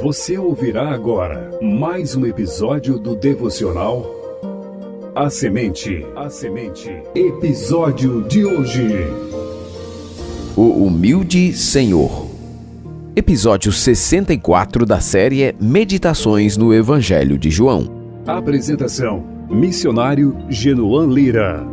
Você ouvirá agora mais um episódio do devocional A Semente. Episódio de hoje: O Humilde Senhor. Episódio 64 da série Meditações no Evangelho de João. Apresentação: Missionário Genoan Lira.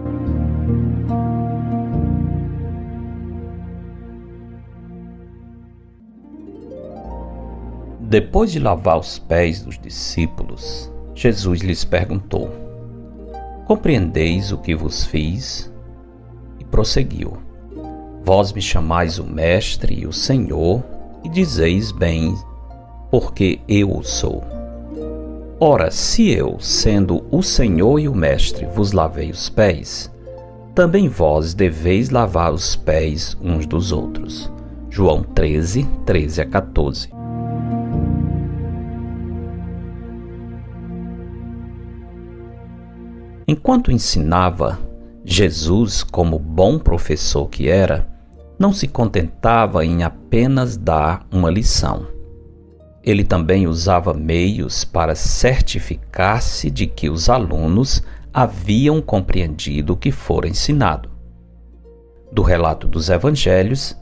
Depois de lavar os pés dos discípulos, Jesus lhes perguntou: compreendeis o que vos fiz? E prosseguiu: vós me chamais o Mestre e o Senhor, e dizeis bem, porque eu o sou. Ora, se eu, sendo o Senhor e o Mestre, vos lavei os pés, também vós deveis lavar os pés uns dos outros. João 13, 13 a 14. Enquanto ensinava, Jesus, como bom professor que era, não se contentava em apenas dar uma lição. Ele também usava meios para certificar-se de que os alunos haviam compreendido o que fora ensinado. Do relato dos evangelhos,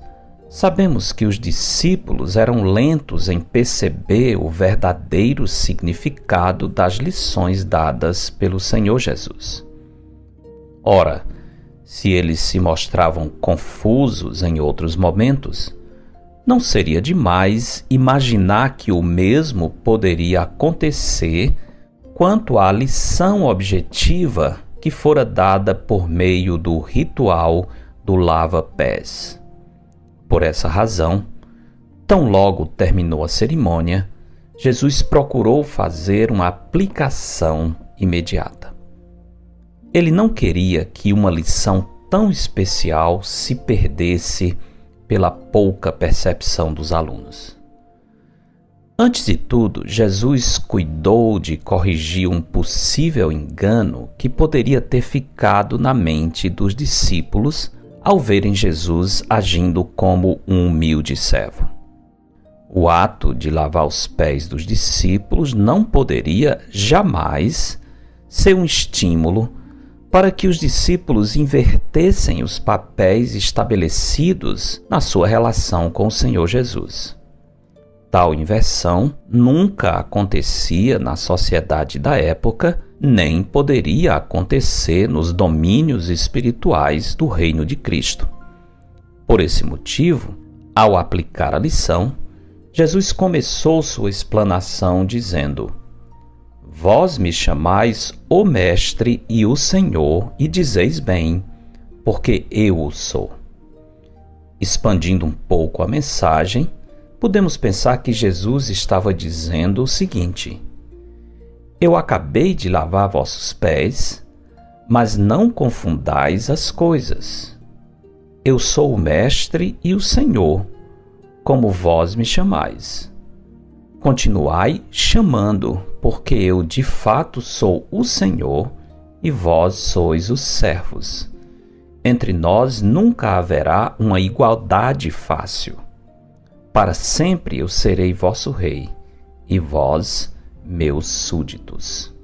sabemos que os discípulos eram lentos em perceber o verdadeiro significado das lições dadas pelo Senhor Jesus. Ora, se eles se mostravam confusos em outros momentos, não seria demais imaginar que o mesmo poderia acontecer quanto à lição objetiva que fora dada por meio do ritual do lava-pés. Por essa razão, tão logo terminou a cerimônia, Jesus procurou fazer uma aplicação imediata. Ele não queria que uma lição tão especial se perdesse pela pouca percepção dos alunos. Antes de tudo, Jesus cuidou de corrigir um possível engano que poderia ter ficado na mente dos discípulos ao verem Jesus agindo como um humilde servo. O ato de lavar os pés dos discípulos não poderia jamais ser um estímulo para que os discípulos invertessem os papéis estabelecidos na sua relação com o Senhor Jesus. Tal inversão nunca acontecia na sociedade da época, nem poderia acontecer nos domínios espirituais do reino de Cristo. Por esse motivo, ao aplicar a lição, Jesus começou sua explanação dizendo: vós me chamais o Mestre e o Senhor, e dizeis bem, porque eu o sou. Expandindo um pouco a mensagem, podemos pensar que Jesus estava dizendo o seguinte: eu acabei de lavar vossos pés, mas não confundais as coisas. Eu sou o Mestre e o Senhor, como vós me chamais. Continuai chamando, porque eu de fato sou o Senhor e vós sois os servos. Entre nós nunca haverá uma igualdade fácil. Para sempre eu serei vosso rei, e vós meus súditos.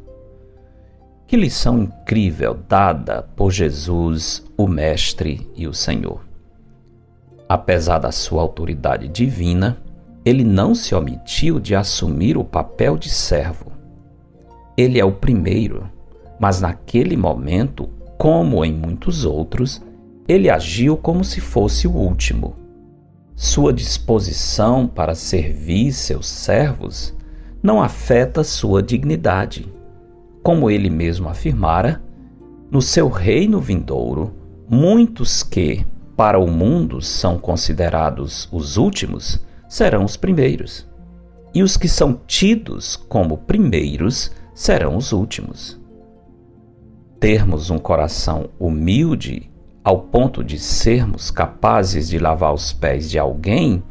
Que lição incrível dada por Jesus, o Mestre e o Senhor. Apesar da sua autoridade divina, ele não se omitiu de assumir o papel de servo. Ele é o primeiro, mas naquele momento, como em muitos outros, ele agiu como se fosse o último. Sua disposição para servir seus servos não afeta sua dignidade. Como ele mesmo afirmara, no seu reino vindouro, muitos que, para o mundo, são considerados os últimos, serão os primeiros, e os que são tidos como primeiros serão os últimos. Termos um coração humilde ao ponto de sermos capazes de lavar os pés de alguém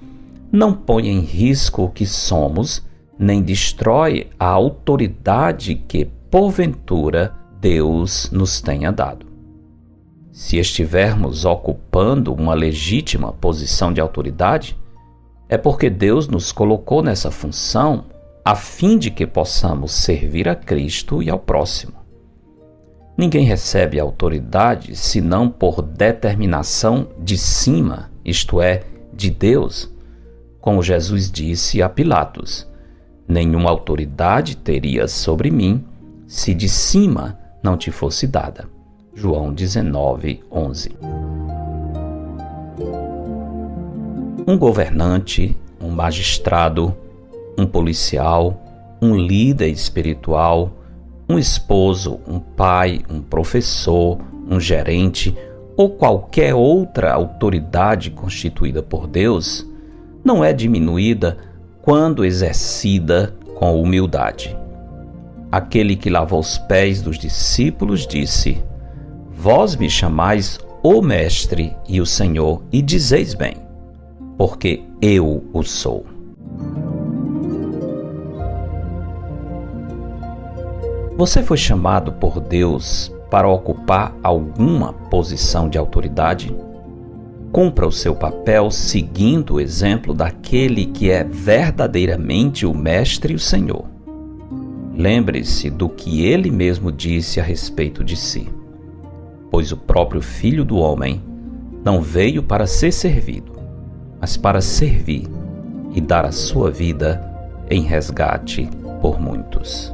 não põe em risco o que somos, nem destrói a autoridade que, porventura, Deus nos tenha dado. Se estivermos ocupando uma legítima posição de autoridade, É porque Deus nos colocou nessa função a fim de que possamos servir a Cristo e ao próximo. Ninguém recebe autoridade senão por determinação de cima, isto é, de Deus. Como Jesus disse a Pilatos: nenhuma autoridade terias sobre mim se de cima não te fosse dada. João 19:11. Um governante, um magistrado, um policial, um líder espiritual, um esposo, um pai, um professor, um gerente ou qualquer outra autoridade constituída por Deus não é diminuída quando exercida com humildade. Aquele que lavou os pés dos discípulos disse: Vós me chamais o Mestre e o Senhor, e dizeis bem, porque eu o sou. Você foi chamado por Deus para ocupar alguma posição de autoridade? Cumpra o seu papel seguindo o exemplo daquele que é verdadeiramente o Mestre e o Senhor. Lembre-se do que ele mesmo disse a respeito de si. Pois o próprio Filho do Homem não veio para ser servido, mas para servir e dar a sua vida em resgate por muitos.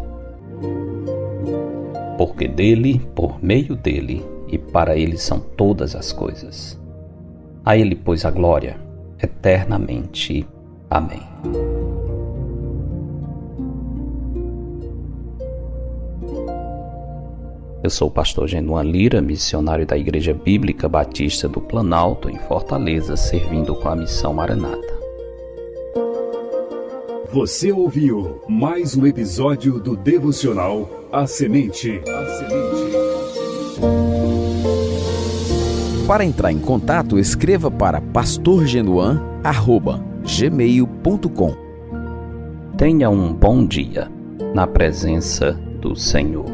Porque dele, por meio dele e para ele são todas as coisas. A ele, pois, a glória eternamente. Amém. Eu sou o pastor Genuan Lira, missionário da Igreja Bíblica Batista do Planalto, em Fortaleza, servindo com a Missão Maranata. Você ouviu mais um episódio do devocional A Semente. Para entrar em contato, escreva para pastorgenuan@gmail.com. Tenha um bom dia na presença do Senhor.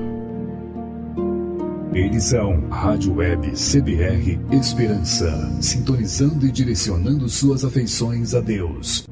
Edição Rádio Web CBR Esperança, sintonizando e direcionando suas afeições a Deus.